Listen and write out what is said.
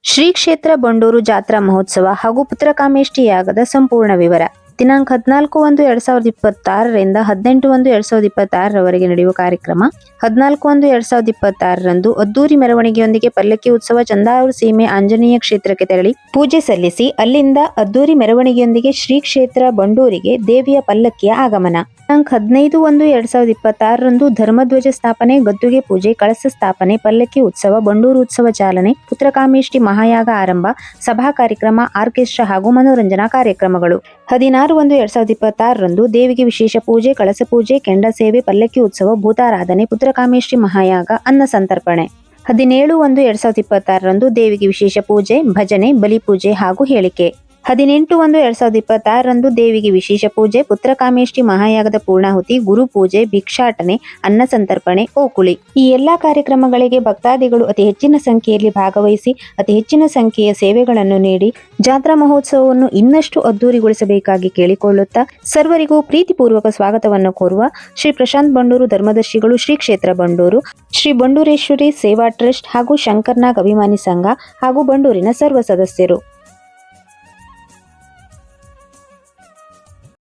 ಶ್ರೀ ಕ್ಷೇತ್ರ ಬಂಡೂರು ಜಾತ್ರಾ ಮಹೋತ್ಸವ ಹಾಗೂ ಪುತ್ರಕಾಮೇಷ್ಟಿ ಯಾಗದ ಸಂಪೂರ್ಣ ವಿವರ. ದಿನಾಂಕ 14/1/2026ರಿಂದ 18/1/2026ರವರೆಗೆ ನಡೆಯುವ ಕಾರ್ಯಕ್ರಮ. 14/1/2026ರಂದು ಅದ್ದೂರಿ ಮೆರವಣಿಗೆಯೊಂದಿಗೆ ಪಲ್ಲಕ್ಕಿ ಉತ್ಸವ ಚಂದಾವರ ಸೀಮೆ ಆಂಜನೇಯ ಕ್ಷೇತ್ರಕ್ಕೆ ತೆರಳಿ ಪೂಜೆ ಸಲ್ಲಿಸಿ ಅಲ್ಲಿಂದ ಅದ್ದೂರಿ ಮೆರವಣಿಗೆಯೊಂದಿಗೆ ಶ್ರೀ ಕ್ಷೇತ್ರ ಬಂಡೂರಿಗೆ ದೇವಿಯ ಪಲ್ಲಕ್ಕಿಯ ಆಗಮನ. ದಿನಾಂಕ 15/1/2026ರಂದು ಧರ್ಮಧ್ವಜ ಸ್ಥಾಪನೆ, ಗದ್ದುಗೆ ಪೂಜೆ, ಕಳಸ ಸ್ಥಾಪನೆ, ಪಲ್ಲಕ್ಕಿ ಉತ್ಸವ, ಬಂಡೂರು ಉತ್ಸವ ಚಾಲನೆ, ಪುತ್ರಕಾಮೇಷ್ಟಿ ಮಹಾಯಾಗ ಆರಂಭ, ಸಭಾ ಕಾರ್ಯಕ್ರಮ, ಆರ್ಕೆಸ್ಟ್ರಾ ಹಾಗೂ ಮನೋರಂಜನಾ ಕಾರ್ಯಕ್ರಮಗಳು. 16/1/2026ರಂದು ದೇವಿಗೆ ವಿಶೇಷ ಪೂಜೆ, ಕಳಸ ಪೂಜೆ, ಕೆಂಡ ಸೇವೆ, ಪಲ್ಲಕ್ಕಿ ಉತ್ಸವ, ಭೂತಾರಾಧನೆ, ಪುತ್ರಕಾಮೇಷ್ಟಿ ಮಹಾಯಾಗ, ಅನ್ನ ಸಂತರ್ಪಣೆ. 17/1/2026ರಂದು ದೇವಿಗೆ ವಿಶೇಷ ಪೂಜೆ, ಭಜನೆ, ಬಲಿಪೂಜೆ ಹಾಗೂ ಹೇಳಿಕೆ. 18/1/2026ರಂದು ದೇವಿಗೆ ವಿಶೇಷ ಪೂಜೆ, ಪುತ್ರಕಾಮೇಷ್ಟಿ ಮಹಾಯಾಗದ ಪೂರ್ಣಾಹುತಿ, ಗುರುಪೂಜೆ, ಭಿಕ್ಷಾಟನೆ, ಅನ್ನ ಸಂತರ್ಪಣೆ, ಓಕುಳಿ. ಈ ಎಲ್ಲಾ ಕಾರ್ಯಕ್ರಮಗಳಿಗೆ ಭಕ್ತಾದಿಗಳು ಅತಿ ಹೆಚ್ಚಿನ ಸಂಖ್ಯೆಯಲ್ಲಿ ಭಾಗವಹಿಸಿ ಅತಿ ಹೆಚ್ಚಿನ ಸಂಖ್ಯೆಯ ಸೇವೆಗಳನ್ನು ನೀಡಿ ಜಾತ್ರಾ ಮಹೋತ್ಸವವನ್ನು ಇನ್ನಷ್ಟು ಅದ್ದೂರಿಗೊಳಿಸಬೇಕಾಗಿ ಕೇಳಿಕೊಳ್ಳುತ್ತಾ ಸರ್ವರಿಗೂ ಪ್ರೀತಿಪೂರ್ವಕ ಸ್ವಾಗತವನ್ನು ಕೋರುವ ಶ್ರೀ ಪ್ರಶಾಂತ್ ಬಂಡೂರು ಧರ್ಮದರ್ಶಿಗಳು, ಶ್ರೀ ಕ್ಷೇತ್ರ ಬಂಡೂರು, ಶ್ರೀ ಬಂಡೂರೇಶ್ವರಿ ಸೇವಾ ಟ್ರಸ್ಟ್ ಹಾಗೂ ಶಂಕರ್ನಾಗ್ ಅಭಿಮಾನಿ ಸಂಘ ಹಾಗೂ ಬಂಡೂರಿನ ಸರ್ವ ಸದಸ್ಯರು.